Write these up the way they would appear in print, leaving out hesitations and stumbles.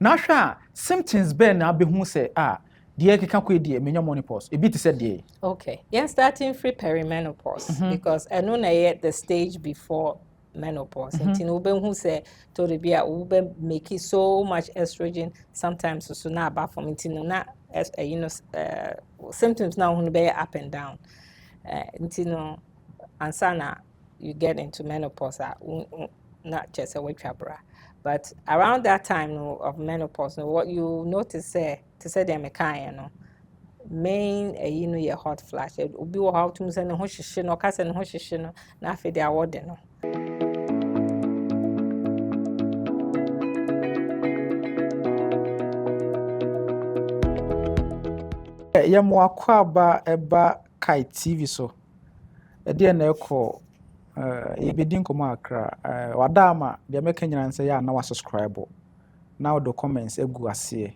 Nasha symptoms ben na be hu say the keka kwe die menopause. E bi te say die. Okay. Yeah, starting free perimenopause because I know na yet the stage before menopause. Until ube who say to the be ube make it so much estrogen sometimes so na about from until na symptoms now be up and down. Until Ansah na you get into menopause not just a witch bra. But around that time of menopause, what you notice to say them a main your hot flash obi wo how to say no ho hyehye no ka say no ho hyehye no na afi de awode no Ye mo akwa eba kai TV so. E de na ekọ ye bedin komo akra wadama de meka nyina nse ya na wa subscribe. Now the comments egu ase.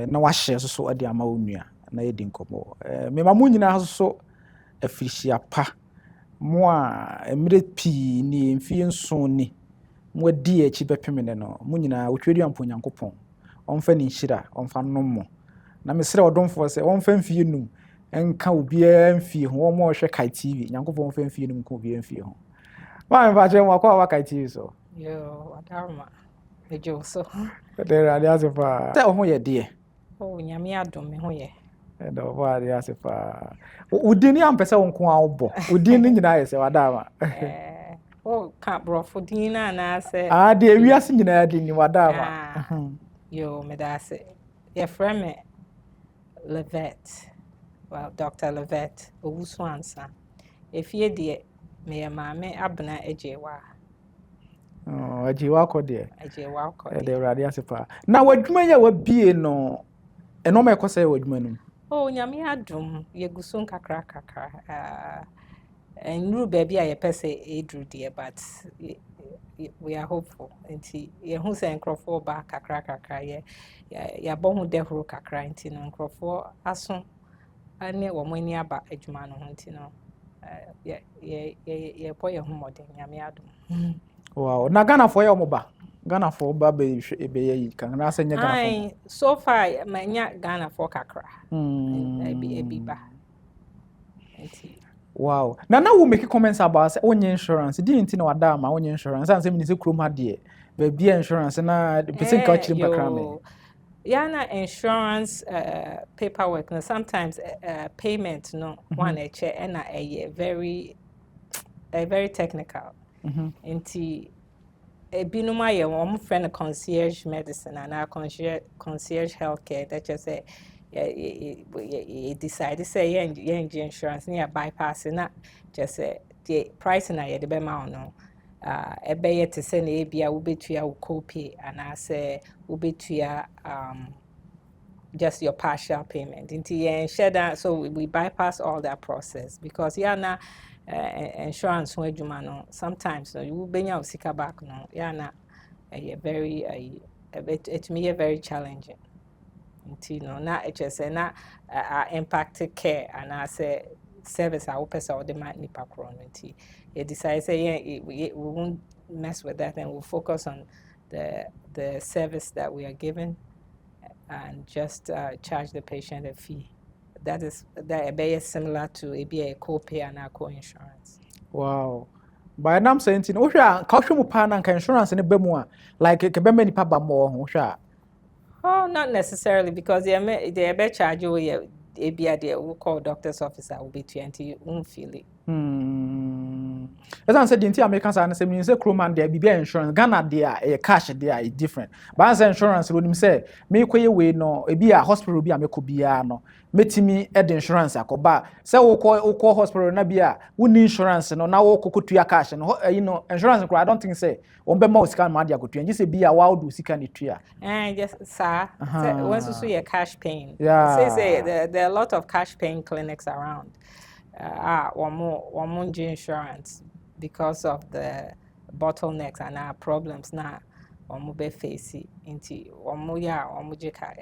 Na wa share so ade ama onua na ye din komo. Me ma mu nyina so afirihia pa. Mo a emre pi ni mfie nson ni. Mo di echi bepemene no. Mo nyina otwedi ampo Nyankopɔn. Omfa ni nhira, omfa nommo. Na mesere odomfo se omfa mfie num enka obia mfie ho mo hwe kai TV. Nyankopɔn omfa mfie num ka obia mfie ho. Ma mfa che mo akwa kai TV so. yo adama ejo so There are asefa. Te oho ye de. oh nyame adom me ho ye And over the asefa. Udini ampese wonko a obo. Udini nyina yese wadama. oh ka brofo din na na say De wiase nyina di ni wadama. yo me da say your friend Levette well Dr. Levette Owusu Ansah if ye de me maame abna ejewa Ajiwa ko de. ejewa ko De awurade asefa. Na wadwuma ya wabie no eno ma ekose wadwuma no. Oh, nyame adom ye gusun kakra and baby I pese edru dear but we are hopeful nti ye hu say nkrofo ba kakra ye ya bo hu dehoro kakra nti no nkrofo aso ane wo mani aba adwuma no ho nti no ye po ye hu modern nyame adom Wow, na Ghana for your moba. Ghana for ba be ye kan na senya Ghana for. So far manya Ghana for kakra. Ebi ba. Wow. Na we make comments about say onye insurance. Di nti na wada ma onye insurance. Say me ni say krom ha de. Be bia insurance na person ka chiri mbakra me. Yana insurance paperwork no sometimes payment no one a check and a very technical. Nti ebinuma ye one friend concierge medicine and our concierge healthcare that just say you decide to say yeah insurance near bypass na just say the price na ye de be ma no ebeye te say na ebia wo betua wo copay and I say wo betua just your partial payment into share that so we bypass all that process because na insurance when no sometimes so you benya sika back no na very it may very challenging you know na just na impact care and I say service our person or the man nipa kro no you decide say we won't mess with that and we'll focus on the service that we are given and just charge the patient a fee. That very similar to a co-pay and a co-insurance. Wow. By nam saying tin o hwa ka hwe mu pa na insurance ne ba mu a like ke be mani pa ba mo ho hwa. Oh, not necessarily because they be charge you a we call doctor's officer will be 20 you won't feel it. As I said, the American side, say, means a crewman there be insurance. Ghana there, a cash there is different. But as insurance, when him say, make way no, it be a hospital be a me could be no. Meti me ed insurance akoba. Say we call hospital na be a we insurance no now we could to cash and insurance. I don't think say on be more scan media go to and just say be a wild do scan it to yes, sir. Once you see a cash paying, yeah. Say there are a lot of cash paying clinics around. One more insurance because of the bottlenecks and our problems now one more be facing into one more jeka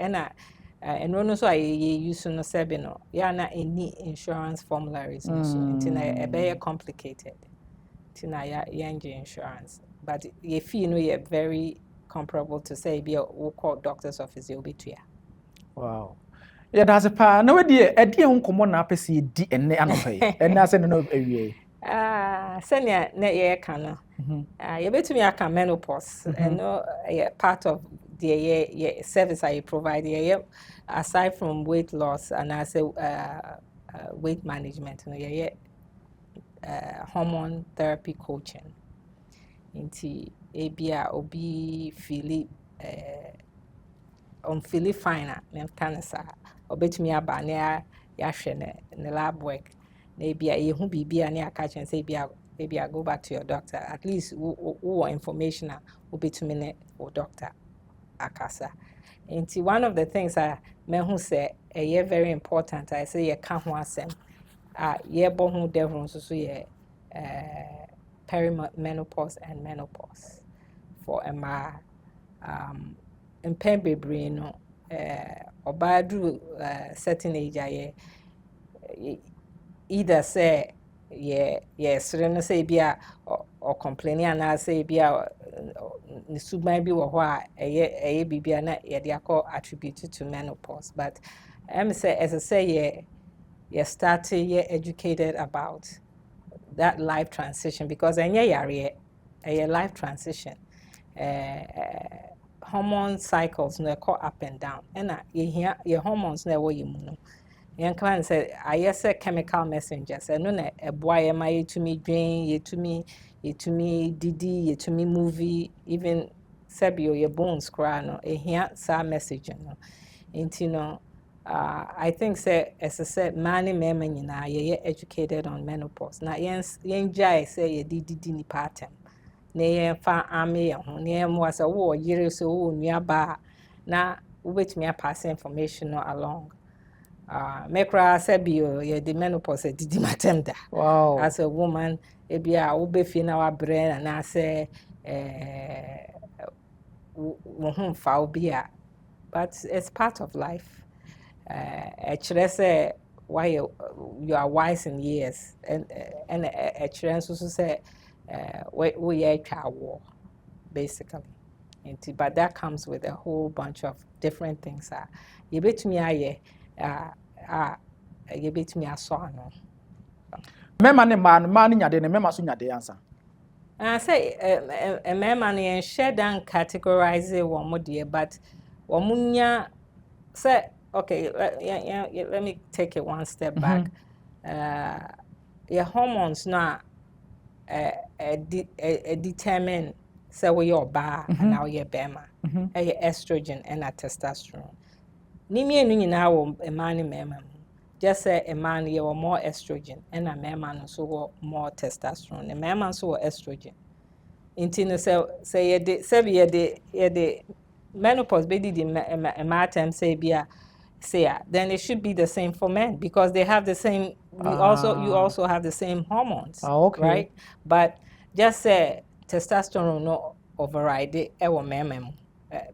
and no so I use no sebino na any insurance formularies so into a very complicated tina ya insurance but you feel you're very comparable to say be we call doctor's office you'll be to ya. Wow. Yeah, that's a pa. No idea. Idea on common na pesi di ene anope. Ene ase no ewie. Senior net ye kana. You bet me aka menopause and no part of the service I provide here aside from weight loss and I say weight management no hormone therapy coaching. Inti ebia obi feel feel fine na kan sa obetumi aba na ya hwe ne lab work na ebia ye hu bibia na aka chen say ebia go back to your doctor at least who information obetumi ne o doctor akasa. Inti one of the things I me hu say very important I say ye ka ho asem ye bo hu devron so ye perimenopause and menopause for Emma mpɛn bebree no ɔbaa duru certain age either say sere no say bia or complaining and say bia ne suban bi wɔ hɔ a ɛyɛ bibia na yɛde akɔ attributed to menopause but say as I say start educated about that life transition because ɛnyɛ yare ɛyɛ life transition hormone cycles no call up and down and your hormones no what you know yan kan say I say chemical messengers and no na eboa ma you to me drain you to me didi you to me movie even sabio your bones cry no here sa message no into no I think say as I said many men nyina ye educated on menopause na yen jai say ye didi ni pattern na ye fa ame ye ho na ye mo asa wo yire so wo nua ba na wobetumi pass information no along mekra sabio ye the menopause didi matem da wow as a woman ebia wo be fi na wa bre na say wo ho fa obia but it's part of life actually say why you are wise in years and actually so say we are war basically but that comes with a whole bunch of different things you bet me you bet me aso ano mema ne ma ne nyade ne mema so nyade ansa I say mema ne share dan categorize one model but womunya say okay let me take it one step back your hormones now determine say we your bar and now your bema estrogen and testosterone ni me enu nyina wo a man and mema just say a man you were more estrogen and a man so more testosterone a man so estrogen intino say ye de menopause be the matter say bia then it should be the same for men because they have the same you also have the same hormones okay. Right but just say testosterone no override it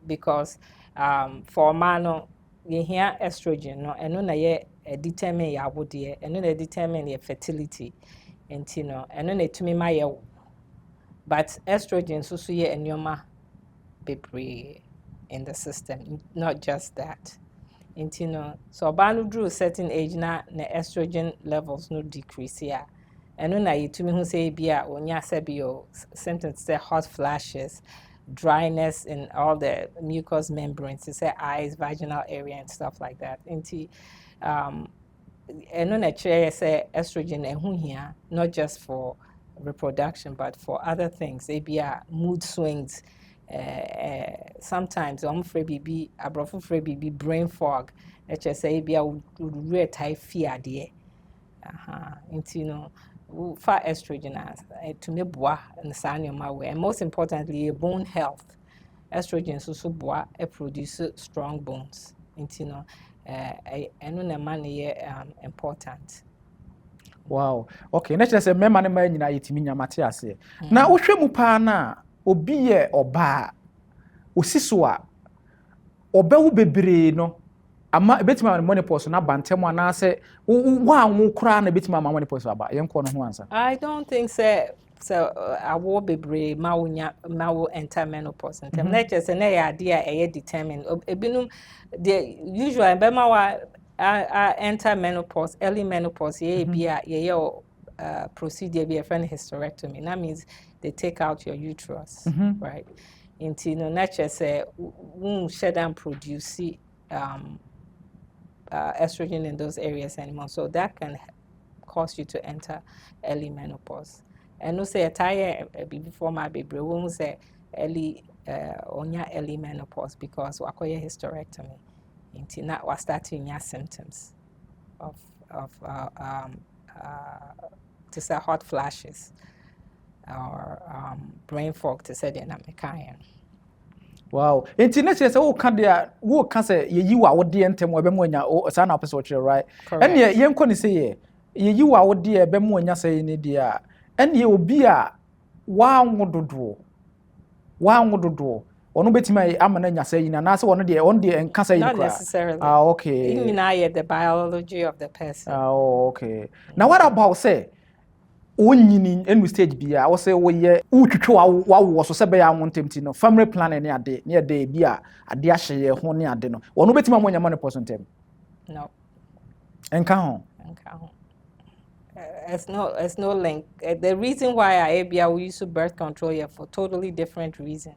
because for man you hear estrogen no and no na ye determine your body and no determine your fertility and no na to me my but estrogen so ye enyoma bebree in the system not just that so banu drew a certain age na estrogen levels no decrease here and when I to me who say bia onya sebio symptoms say hot flashes dryness in all the mucous membranes say eyes vaginal area and stuff like that and when I say estrogen ehun here not just for reproduction but for other things bia mood swings sometimes I'm afraid be brain fog say be would rate high fear there far estrogen to me boa and sign my way and most importantly bone health estrogen so boa produce strong bones and money important. Wow. Okay, let's just say me man ma nyina yetimi nyamate ase. Na wohwe mu pa na obi ye oba osiso a obawu bebre no ama betima menopause na bantemu na se wa anwo kura na betima menopause aba yenko no ho ansa. I don't think so so I will be brave, ma will enter menopause. And just an idea determined. Ebinum the usual bema wa enter menopause, early menopause, procedure be a friend hysterectomy. That means they take out your uterus, right? Into nature say shut down produce estrogen in those areas anymore. So that can cause you to enter early menopause. And no say attire before my baby won't say early early menopause because wakoye hysterectomy. Into that was starting your symptoms of to say hot flashes or brain fog to say the namekayan. Wow. Enti na chese wo ka de wo ka se yeyi wa wo de ntem wo be mo nya o sa na pese wo kire right. And ye yenko ni say yeyi wa wo de be mo nya say ni de a and ye obi a wa nwododo ono betima amana nya say na say ono de enka say Not necessarily. Ah, okay. Even the biology of the person. Ah, okay. Now what about say onyini enu stage bia wo say wo ye utwitwe wo so se be ya wontemti no family planning ne ade bia ade ahye ye ho ne ade no wono betima mo nyama ne percentage no enka ho it's no link. The reason why we use birth control here for totally different reason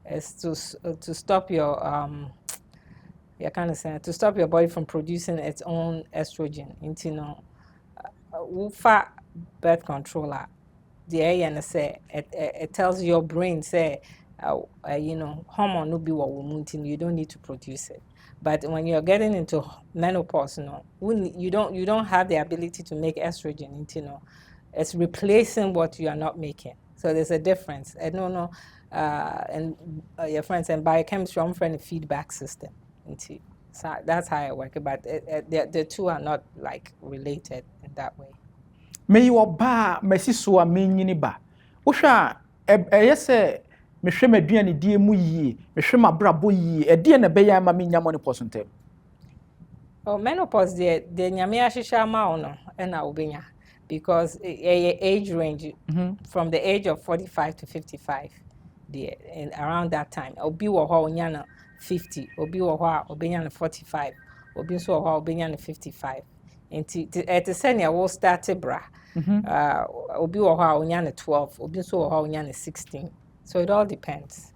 is to stop your to stop your body from producing its own estrogen into birth controller. The area say it tells your brain say hormone no be what you don't need to produce it. But when you're getting into menopause, you don't have the ability to make estrogen. It's replacing what you are not making. So there's a difference. I don't know, and your friends and biochemistry, I'm friend feedback system. So that's how it works. But the two are not like related in that way. Me you ba mesi so a menyini ba wo hwa yese me hwe maduane die mu yie me hwe mabrabo yie de na be ya ma menya money percentage. Oh, menopause the nyame ahihya ma ono na obenya because age range from the age of 45 to 55 and around that time obi wo ho onya na 50 obi wo ho a obenya na 45 obi so wo ho obenya na 55 enti at senior will start bra obi wo ho a onya na 12 obi so wo ho onya na 16 so it all depends.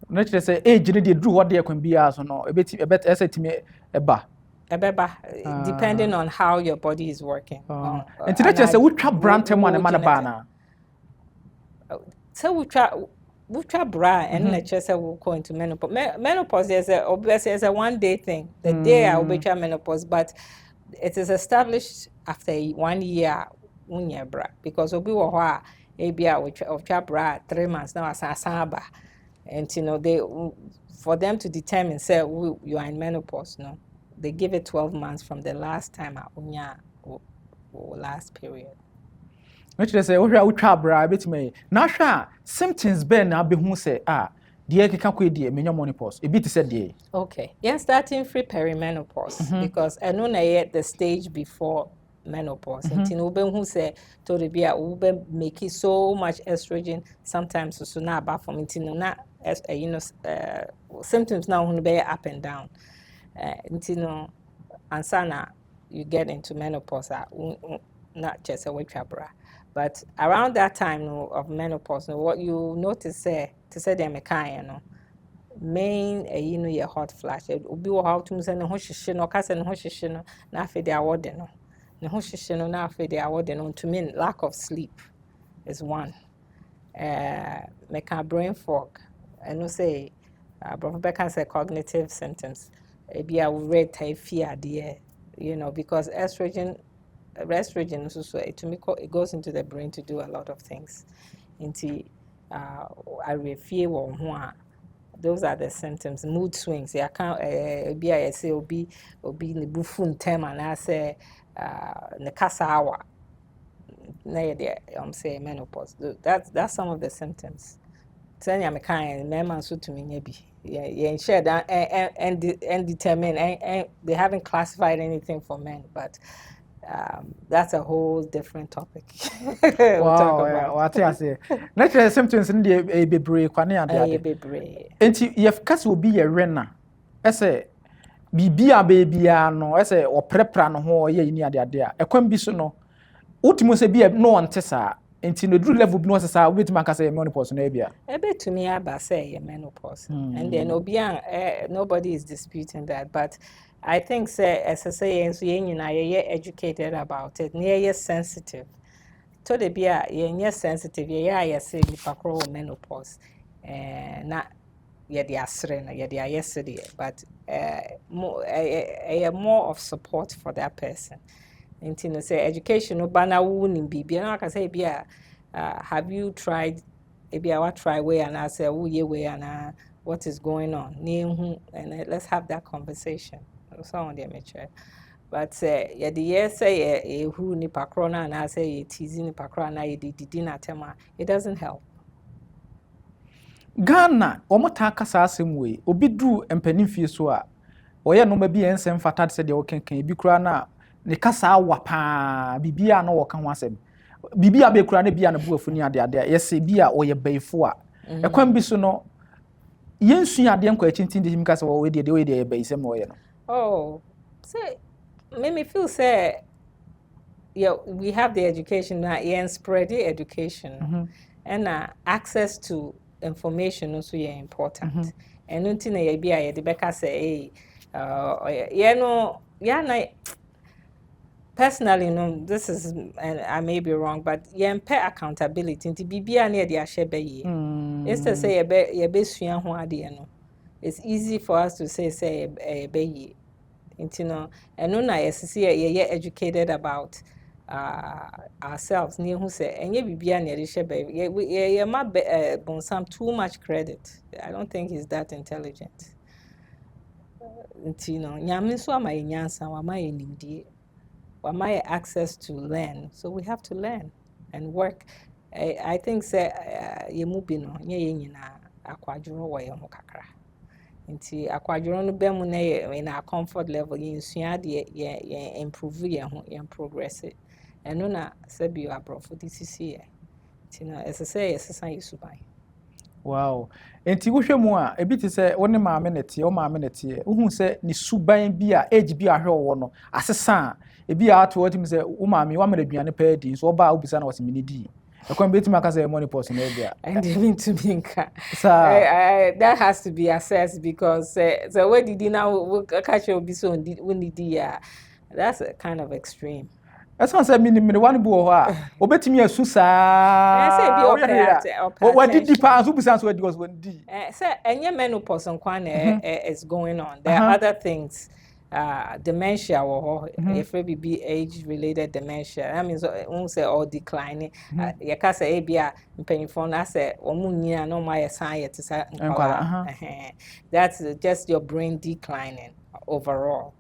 Naturally say age ni dey do what dey kwan bia so no ebet esatimi eba depending on how your body is working. And naturally say wutwa brantem one man ba na so wutwa bra and naturally say we go into menopause. Menopause is a one day thing. The day I will be menopause, but it is established after 1 year unya bra because obi wo ho a ebia wutwa bra 3 months now asaba. And they for them to determine say you are in menopause, they give it 12 months from the last time unya last period. Which they say utwa bra betime na hwa symptoms be na be hu say de keka kwa de menya menopause e bit say de okay starting free perimenopause because I know na yet the stage before menopause until we who say to the be make so much estrogen sometimes so na about from until na symptoms now when be up and down until Ansah na you get into menopause not just a witchabra. But around that time of menopause what you notice say to say them kind main your hot flash obi wo how to say no ho hihye no ka say no ho hihye no na afi de awode no ne ho hihye no na afi de awode no to mean lack of sleep is one make a brain fog and no say Prof. Becca say cognitive symptoms be a red type fear there because estrogen so it goes into the brain to do a lot of things into I fear one those are the symptoms. Mood swings. I can't be I say obi ne bufu ntem and I say ne kasa awa. Na there I'm saying menopause. That's some of the symptoms. Tell me I'm kind men so to me maybe. Yeah, share that and determine and they haven't classified anything for men, but that's a whole different topic. We'll talk about. What I say. Natural symptoms in the baby kwane ade. Enti yef kase obi ye rena. Ese bibia bebia no ese oprepra no ho ye ni ade ade a. Ekwam bi so no. Ultimo se bi no onte sa. Enti no dru level bi no sa wait man kase menopause no ebia. Ebe to me aba say menopause. And then nobody is disputing that, but I think say SSA and so you're educated about it. Near sensitive. To the bia you're sensitive. Yeah, say nipakro menopause. Not yet the asrena, yet the yesterday, but more of support for that person. And say education no bana wouldn't be. I can say bia. Have you tried? Maybe I will try way and I say, oh, yeah, way and what is going on? And let's have that conversation. So on the mature. But yeah, the year say who ni pakrona and I say teasing ni pakrona, you did dinner tema. It doesn't help. Ghana, omota kasa asem we. Obi dru empanin fie so a. Oye no ma bi ensem fatad se de okenkan bi kura na ne kasa awa pa bibia na wo kan ho asem. Bibia be kura na bia na bu afuni ade ade. Yesi bia oye bayfo a. Ekwan bi so no yensu ade enko achintin de him kasa wo we de baysem no ye no. Oh, say me feel say yeah, we have the education now, and spread the education and access to information also is important. And nothing na be a the Becca say, personally, no, this is, and I may be wrong, but pay accountability. Into BBA near the Ashebe. It's to say a best it's easy for us to say a baby. You know, and no, I see a educated about ourselves. Near who say, and ye be near the Shebe. You might be some too much credit. I don't think he's that intelligent. You know, Yamin so my Ansah, wa my Nindi, wa my access to learn. So we have to learn and work. I think say ye mubino, ye na akwaduro wa ye kakra. Nti akwaduro no be mu na in our comfort level ye nsua de ye improve ye ho ye progress it eno na sabi you abrofo this is here nti na esese esesa yesuban. Wow. Enti wo hwemu a ebi ti se wo ne maame nete o maame nete wo se ni suban bi a age bi a hwe wo no asesa ebi a ato wotim se wo maame wa maraduane pa di so ba obisa na wosimini di ekwan beti maka say menopause na bia I didn't to binka that has to be assessed because so where did you now catch your biso when did that's a kind of extreme. Esa say mini one bu ho a obetimi asu saa say bi operate what did the pass obisa so because when di say enye menopause nkwan is going on. There are other things. Dementia or if it be age-related dementia, that means won't say all declining. You can say ABA painful. I say no my science. That's just your brain declining overall.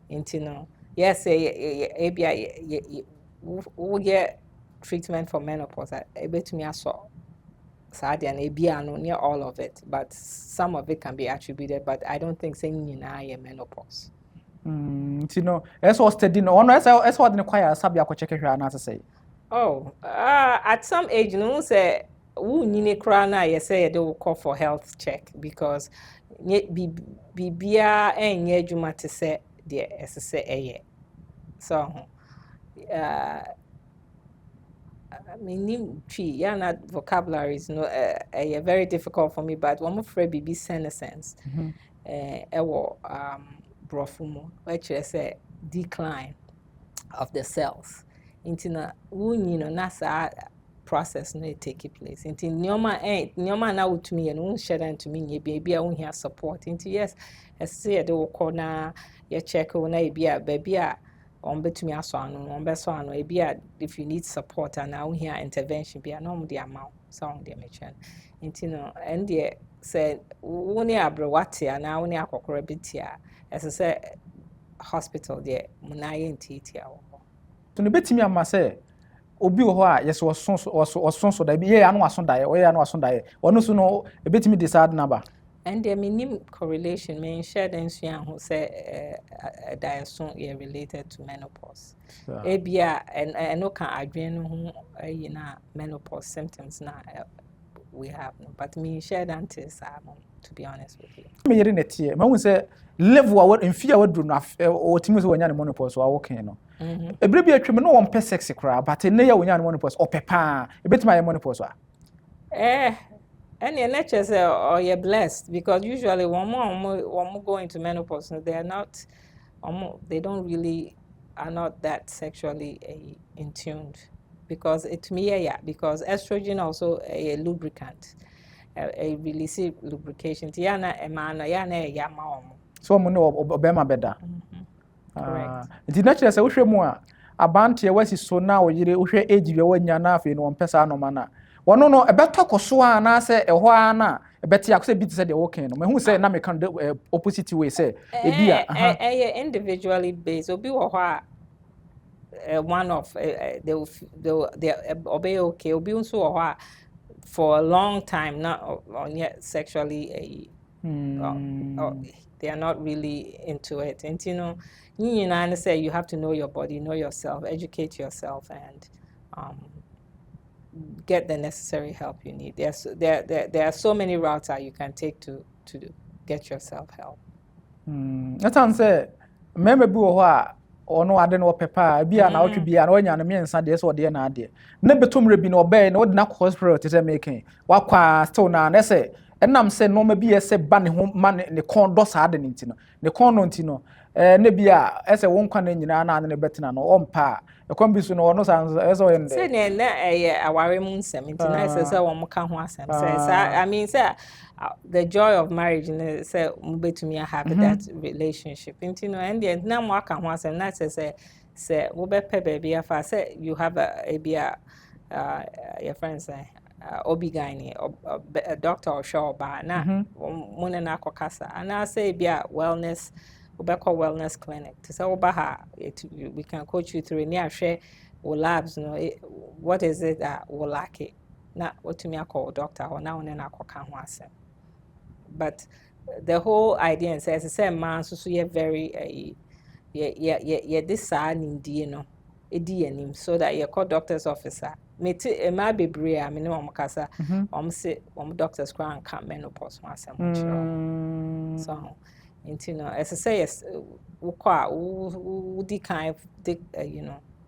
Into yes, ABA we get treatment for menopause. I bet me I saw. Sad and ABA no near all of it, but some of it can be attributed. But I don't think saying menopause. You know, as was study no one as what the choir sabia ko check hwa na say. Oh, at some age no say who nyine kra na ye say they will call for health check because bibia enye adwuma te say the say eye. So I mean, not vocabularies no very difficult for me, but one of Fred BB senescence brofumo, which is a decline of the cells. Into na nasa process no take place. Into nyoma na utumi and won't share to me baby I won't hear support. Into yes, I say they will call na your check on a baby on betumi aso anu on beso anu ebia if you need support and now here intervention be no the amount so on the mention into no and the say woni abrewate and now woni akokora bitia as say hospital there munaye ntitia wo to no betimi ama say obi wo ho a yes was so da bi ye anu aso da ye we anu aso da ye wono so no ebetimi decide number And the minimum correlation may share the insuyan who say diason is related to menopause. Ebia and no can adreno who menopause symptoms now we have no, but me share that to be honest with you. Me yere netie, ma hu say level a in fear wadu na o timi so wonya ne menopause wa woken no. Ebre bi atwem no won pe sex kra, but ne ya wonya ne menopause o pepa, e betima ye menopause a. And your nature say, oh, you're blessed because usually when we go into menopause, they are not, they don't really are not that sexually in tuned because it because estrogen also a lubricant, a release lubrication. Tiana emana yana yama. So mo no obema beda. Correct. Nti na kire say wo hwe mu a abante wasi so na wo yire wo hwe age bi wanya na afi no mpesa no mana. Wono no ebeto koso a na se eho a na ebeti akose bi tse de woken no mehu say na me kan opposite way say ebia individually based obi wo ho a one of they obey okay obi nso wo ho a for a long time not on yet sexually they are not really into it. And you say you have to know your body, know yourself, educate yourself, and get the necessary help you need. There are so many routes that you can take to get yourself help. That time say member bi wo ho a ono ade no pepa bi a na otwe bi a na wanya no miensa de so de na ade na betomre bi na obey na wode na hospital te say making wakwa still na say enam say no ma bi ese ba ne ho ma ne kon do sa ade nti no ne kon no nti no ne bi a ese won kwa na nyina na ne betina no ompa e kon bi so no ono sa ese o say na aware mu nsem nti na say won ka ho asem say I mean say the joy of marriage say mbetumi have that relationship nti no and the na mo aka ho asem na say wo be pe baby afa say you have a your friends say obigani a doctor or show ba na mo na akokasa and I say bia wellness wellness clinic to say we can coach you through near share or labs no what is it that will lack it na what to me call doctor or now na akoka ho asem. But the whole idea says the same man so you very this indie no edi so that you call doctor's officer me e ma bebre a me no kasa say doctors crown can menopause asem so as I say yes we kind of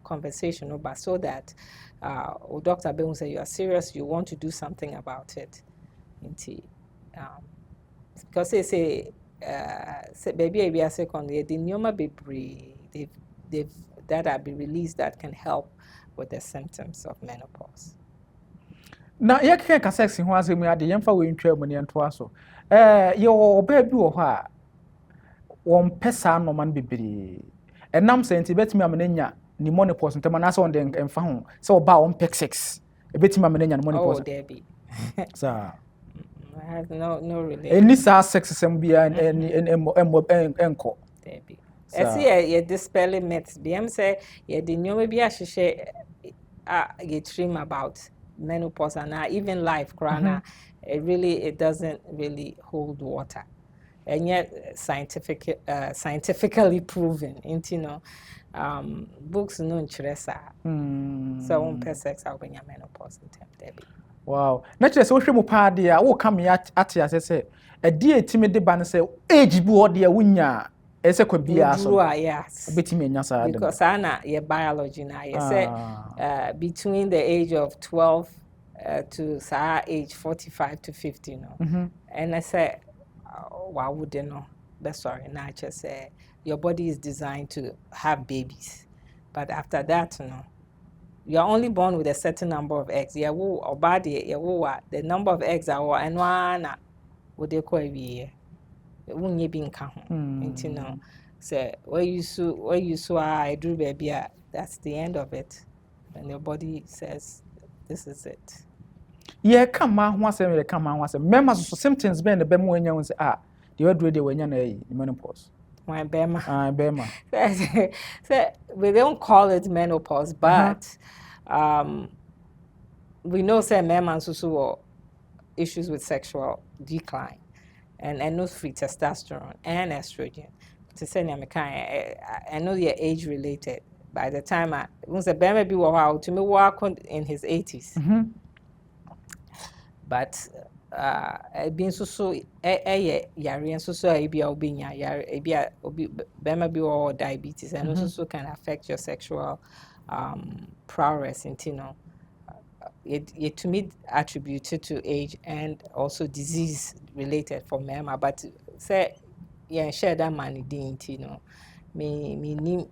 conversation about so that doctor be say you are serious, you want to do something about it because they say baby we are second the nyoma bebre they've that have been released that can help with the symptoms of menopause. Na ye ka sex ho asem ya de yemfa we ntwa mu ne nto aso ye oba bi wo ho a won pesa no man bebre enam senti betimi amanya ni menopause ntama na so on de emfa ho se oba won pek sex e betimi amanya ni menopause. Oh Debbie. Sa I have no relation. Any sex sem bia enko Debbie. I see you dispelling myths. BM say you the new be you dream about menopause and even life crana. It doesn't really hold water. And yet scientifically proven into books no interest. So on per sex when your menopause in time, Debbie. Wow. Naturally, so we pa dia wo come at ya say e die timi de ban say age bi wo de wunya ese kwa bia so. Yes. Betimi nya sa because ana your biology na you say between the age of 12 to age 45 to 50 no. And I say why would you know? That's sorry, na just say your body is designed to have babies. But after that, you are only born with a certain number of eggs. Yeah, or body, the number of eggs are and one would they call every won't you be in count? Say where you saw I drew baby, that's the end of it. And your body says this is it. Yeah, come on, once I come on, once remember symptoms been the bemo when you say the other day when you're menopause. My Bema. Bema. So we don't call it menopause, but we know say men also issues with sexual decline. and no free testosterone and estrogen. To say I know they're age related. By the time once a baby be wow to me walk in his 80s. But being so yari and so I be obinya yari be bema be or diabetes and also can affect your sexual prowess in it to me attributed to age and also disease related for men, but say share that money didn't me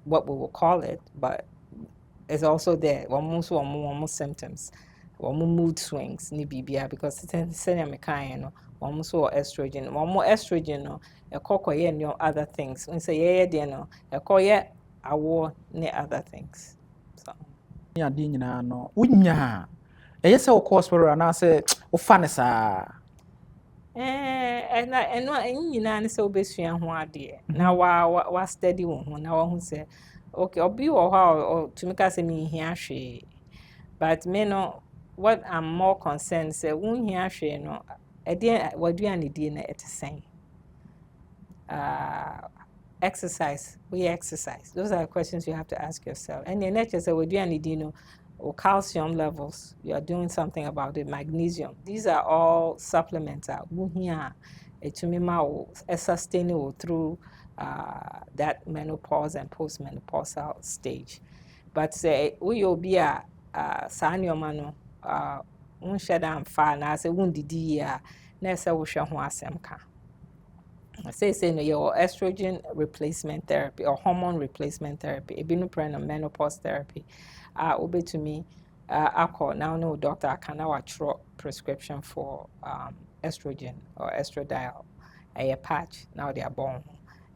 what we will call it, but it's also there almost symptoms mood swings ni bibia because senior mekan no almost estrogen more estrogen no e kokoye no other things when say there no e koye awo ne other things so ya di nyina no unya eye se wo hospital na say wo fa ne sa no nyina ne se obesua ho ade na wa study wo ho na wo ho say okay obi wo ho to me ka say me hia hwe but me no what I'm more concerned say won hia hwe no waduane die na etesen exercise we exercise those are the questions you have to ask yourself and the next is waduane die no or calcium levels you are doing something about it magnesium these are all supplements won hia etumi ma wo sustainable through that menopause and postmenopausal stage but say we obi a saa nneɛma no wonhyɛ da mfa na sɛ wondidi a na ɛsɛ wohwɛ ho asɛm ka say no your estrogen replacement therapy or hormone replacement therapy ebi no pre no menopause therapy obetumi akɔ now no doctor can now write prescription for estrogen or estradiol a patch now they are born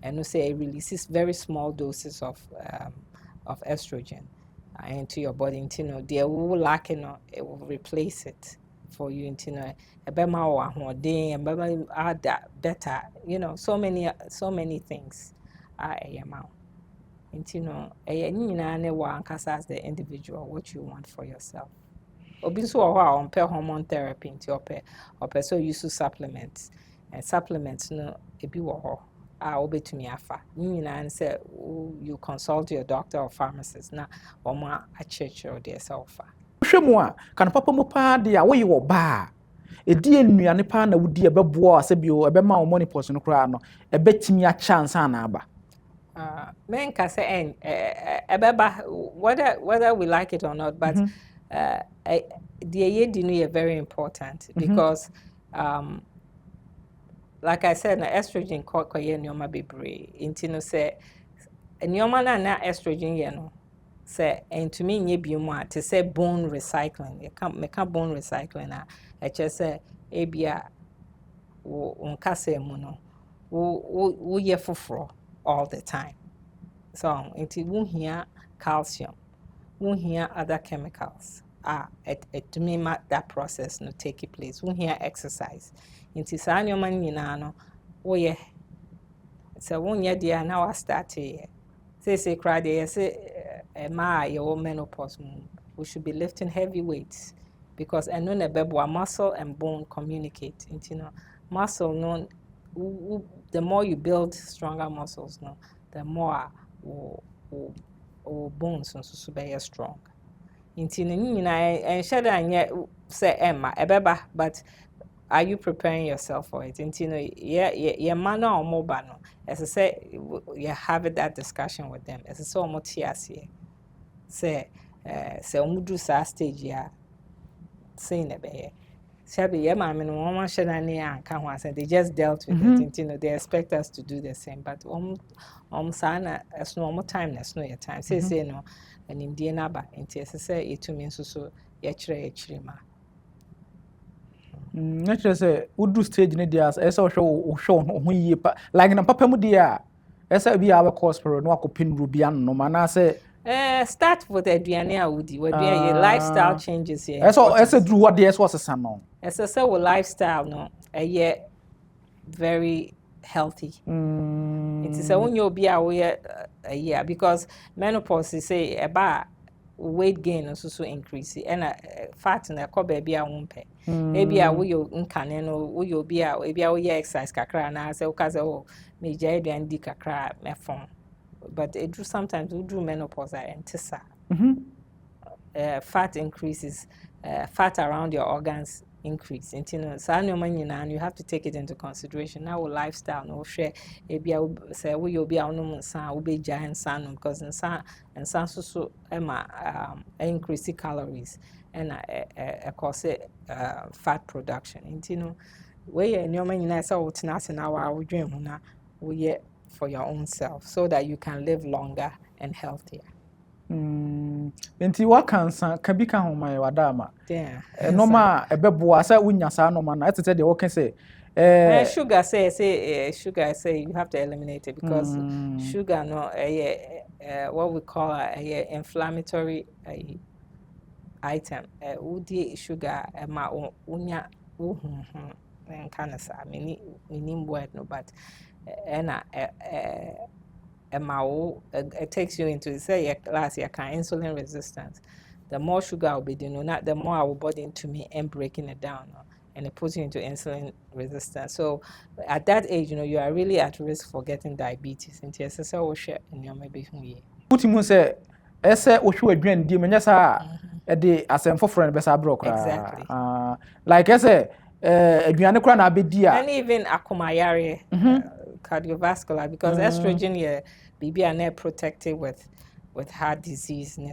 and no say it releases very small doses of estrogen into your body they will lack it will replace it for you a bema or add that better so many things a amount as the individual what you want for yourself obi so on per hormone therapy or so use supplements and supplements no ebi wo obetumi afa nyina say you consult your doctor or pharmacist na omo a church or yourself hwemu a kan papa mu pa de a wo ye wo ba edi enuane pa na wudi ebebo ase bio ebema wo menopause no kra no ebetimi a chance na aba men ka say ebeba whether we like it or not but the yedi no is very important because like I said, na estrogen koye nyoma bebre. Inti no say nyoma na estrogen ye no say entumi nye biom a to say bone recycling. You can make bone recycling a che say ebia wo nkasa mu no wo ye foforo all the time. So inti wo hia calcium, wo hia other chemicals. To me that process no take place. Wo hia exercise. Inti saa nyoma nyina no wo ye so won ye dia na wa start here say cry there say your menopause we should be lifting heavy weights because eno na bebo muscle and bone communicate muscle no the more you build stronger muscles no the more bones so be strong nyina en sheda anye say emma ebeba but are you preparing yourself for it? Yeah, man or mobile no. As I say, you have that discussion with them. As I say, almost here, say, do sa stage ya, saying a bear. Shabi, yeah, man, one should and can't say they just dealt with it. They expect us to do the same, but sana as normal time, that's no your time. Say no, and in Diana, and say it to me so yachre ma. Naturally say would stage ne dia esa wo hwe ho yie pa like na papa mu dia esa bi a course pro no akopin rubia no mana say start with aduane a wudi your lifestyle changes here esa do what dey so sesa no esa say wo lifestyle no very healthy it is when you be aware because menopause say about weight gain also increase and fat na ko baby a won pe Ebi a we yo nkane no we yo bi a ebi a we exercise kakra na say uka say oh me jai aduane di kakra me fon. But it do sometimes we do menopause and tisa. Fat increases, fat around your organs increase. And you have to take it into consideration. Now lifestyle no share say we you'll be no san will be giant san because in san so increase calories and cause fat production. And where your man say what now we dream we for your own self so that you can live longer and healthier. Nti wakansa ka bi ka homa e wadama. Yeah. Normal ebeboa say unya sa normal na etete de woke say sugar sugar say you have to eliminate it because sugar no what we call a inflammatory item. Udi sugar ma unya kind of sa mini word no but it takes you into say class your kind insulin resistance. The more sugar will be not the more our body into me and breaking it down and it puts you into insulin resistance. So at that age, you are really at risk for getting diabetes. And yes, so share in your maybe put him say ese ohwe adwan di menya sa e de asem foforo be sa bro kra. Exactly. Like ese aduane kra na abedi a and even akomayare cardiovascular because estrogen baby are not protected with heart disease we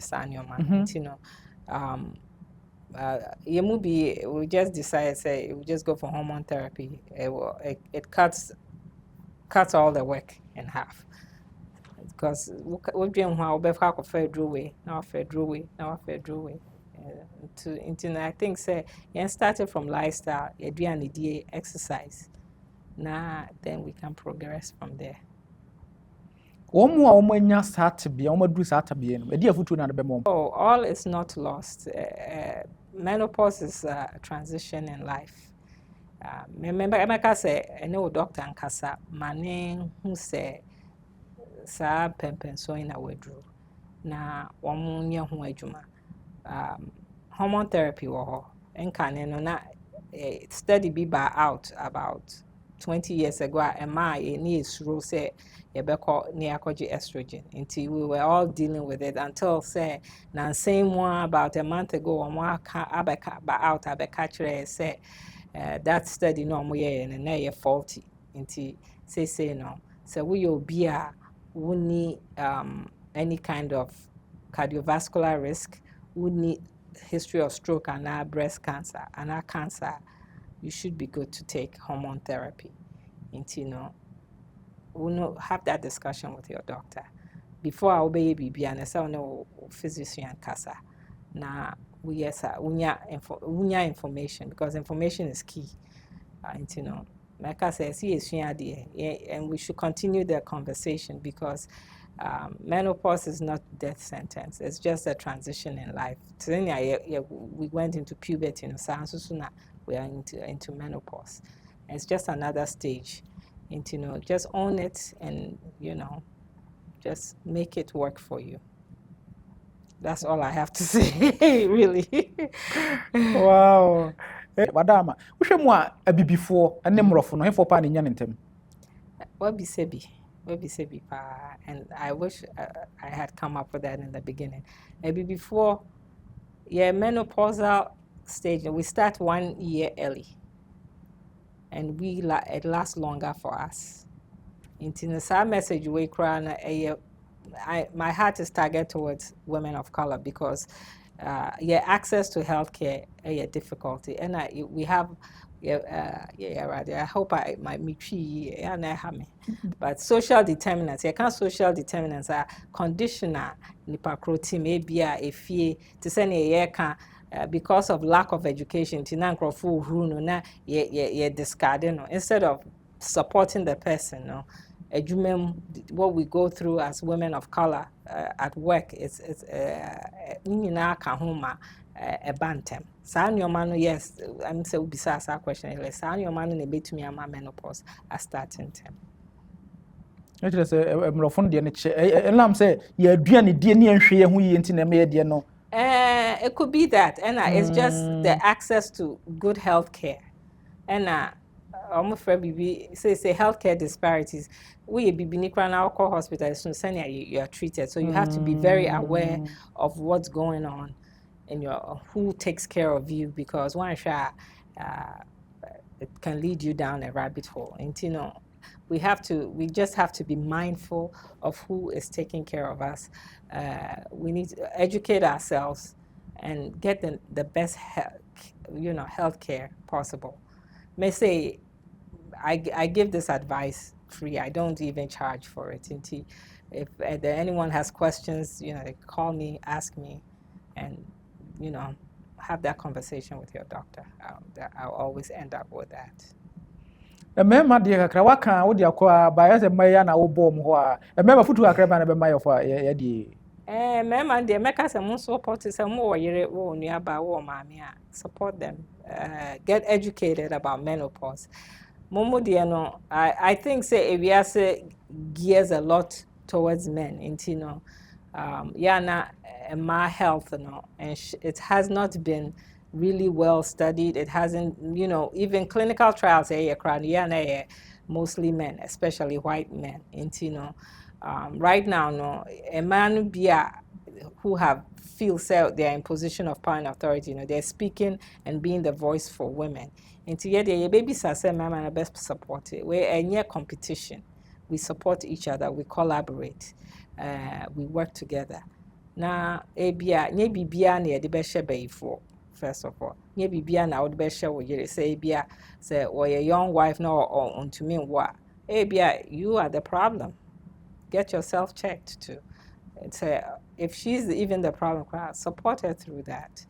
just decided say we just go for hormone therapy. It cuts all the work in half because we're doing how we have federal way now federal way I think say started from lifestyle exercise now then we can progress from there. Omanya start bia omadu start bia no e dia futu na de bemo. Oh, all is not lost. Menopause is a transition in life. Remember Emeka say ene doctor ankasa mane hu say sa pempen so in awadru na omunye hu adwuma. Hormone therapy wo ho enkane no na study be by out about 20 years ago ni esuro say yebeko ni akoji estrogen until we were all dealing with it until say na same one about a month ago abeka chere say that study no mo ye na ye faulty until say no so we obi a woni any kind of cardiovascular risk, woni history of stroke and breast cancer and cancer, you should be good to take hormone therapy. Have that discussion with your doctor before I obey baby and say no physician casa. Now we unya information because information is key. Like I say, and we should continue the conversation because menopause is not death sentence. It's just a transition in life. We went into puberty, so we are into menopause. It's just another stage. And, just own it and, just make it work for you. That's all I have to say, really. Wow. Wadama, wohwe mu a abibifo ene mrofo no hefo pa ne nya ntem. Wabi sebi pa, and I wish I had come up with that in the beginning. Before, menopausal stage, we start 1 year early. And it lasts longer for us. In the message we cry, my heart is targeted towards women of color because access to healthcare is difficulty, and we have right. I hope I might meet you and I have me. But social determinants, social determinants are conditional. Nipa kroti maybe a fear to send a can. Because of lack of education, discarding instead of supporting the person. What we go through as women of color at work is a bantam. Yes, I'm so besides that question. Your man in a bit to me and my menopause are starting time. Actually, say mrofo de ne che elam say ye aduane die ne nhwe ye hu yi enti na me ye de no. It could be that, and it's just the access to good health care. And I'm afraid we say healthcare disparities. We be now call hospitals so senior you are treated. So you have to be very aware of what's going on and who takes care of you, because one shot it can lead you down a rabbit hole. And we just have to be mindful of who is taking care of us. We need to educate ourselves and get the best health care possible. May say I give this advice free. I don't even charge for it. If anyone has questions, they call me, ask me, and have that conversation with your doctor. I'll always end up with that. Mema de kakra waka wo de akwa ba ya se maya na wo bom ho a mema futu kakra ba na be mayo fa ya di mema de meka se mo support se mo wo yere wo nua ba wo maame a support them, get educated about menopause. Momo de no I think say ewiase gears a lot towards men, my health and it has not been really well studied. It hasn't, even clinical trials mostly men, especially white men. Right now, a man who feel they're in position of power and authority, they're speaking and being the voice for women. The babies are saying, "Mama, best support it. We're a near competition. We support each other. We collaborate. We work together." Na ebia nye bibia na yede be hye for first of all. Nye bibia na wode be hye wo yere say ebia say or a young wife na or untumi nwa. Ebia you are the problem. Get yourself checked too. If she's even the problem, support her through that.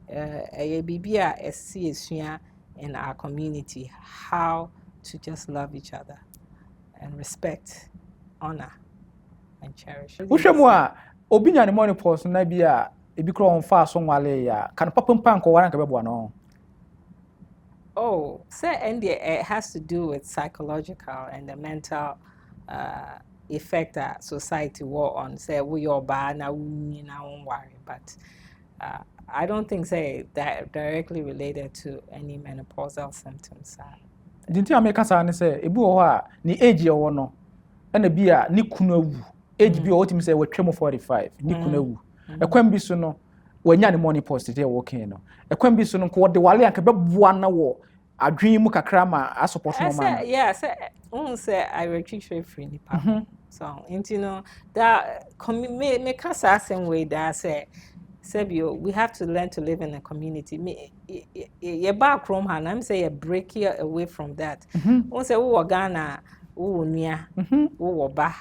Bibia esua in our community how to just love each other and respect, honor, and cherish. Obinya ne menopause na bia ebi kro on fa so nwale ya kan papampa nko wara nka bebo no. And it has to do with psychological and the mental effect that society war on. Say we your bad na we na worry, but I don't think that directly related to any menopausal symptoms. Dinti America sa ne say ebi wo ho a ni age ye wo no na bia ni kunu awu. Age bi o timi say watwem 45 ni kuna wu ekwam bi so no wanya ne morning post dey working no ekwam bi so no ko de wale anka beboa na wo adwen mu kakra ma a support no man say I retreat free ni pa so that me can say same way that say Sebio, we have to learn to live in a community. Ye back from her, I'm say a break here away from that. Once we Ghana nia wo ba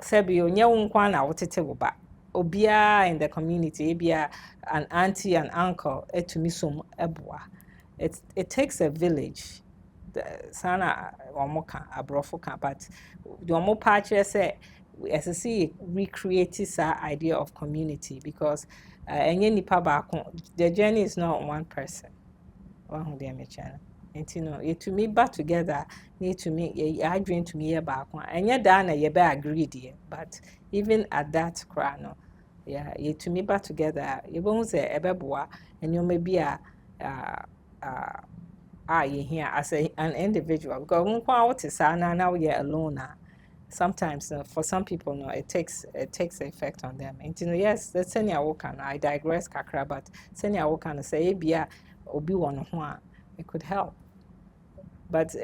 Sebio nya wonkwa na wotete wo ba obia in the community ebia an auntie and uncle etumisom eboa. It takes a village. Sana omoka abrofoka, but the omo patch say as I see recreate this idea of community, because the journey is not one person. One who they channel. And to me back together need to me I dream to me about one. And yet Dana you be agreed, but even at that crano, you to me back together, you won't say ebeboa and you may be you here as an individual. Because now you're alone now. Sometimes for some people it takes effect on them. And yes, the senior wokan I digress kakra, but senior wokan say bia obi one it could help. But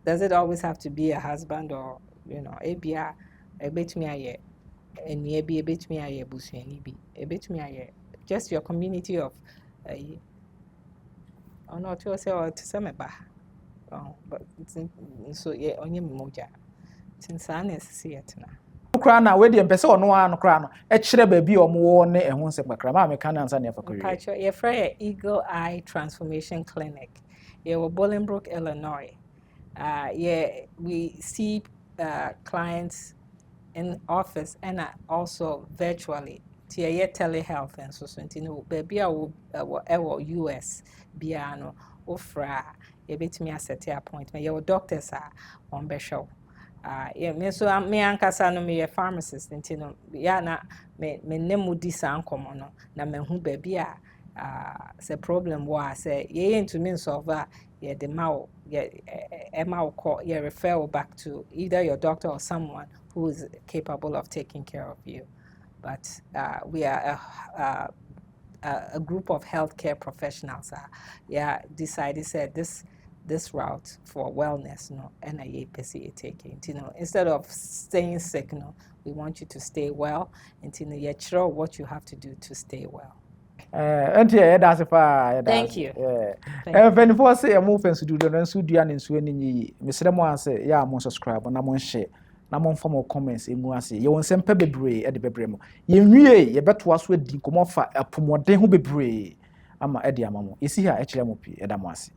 does it always have to be a husband or abia a bit me aye and maybe a bit me aye busuani bi a bit me aye just your community of or not to say or to some ba but so onye moja since I see it now. Kra na we de mpese ono ano kra no e kire ba bi omo ne ehun se kra ma me kan Ansah ne afakori Pacho ye free Eagle Eye Transformation Clinic. Ye wo Bolingbrook, Illinois. We see clients in office and also virtually. Tia telehealth and so baby US biano ofra ye betimi asset appointment. Your doctors are on be show. Yeah, me so me ankasa no me a pharmacist nti no ya na me nemu di sa nkomo no na me hu ba bia say problem wa say ye into me solve ye the maw ye ema ko ye refer back to either your doctor or someone who is capable of taking care of you. But we are a group of healthcare professionals decided said this route for wellness no and I PC taking instead of staying sick we want you to stay well until you sure what you have to do to stay well. Enti that's fa Thank you. When for say mo fence do no nso dua ne nso ani yi mesere mo ase ya mo subscribe na mo share na mo form comments emu ase ye won sempa bebre e de bebre mo ye nwie ye beto aso adi komo fa apomode ho bebre ama e de ama mo esi ha e kire mo pi e da mo ase.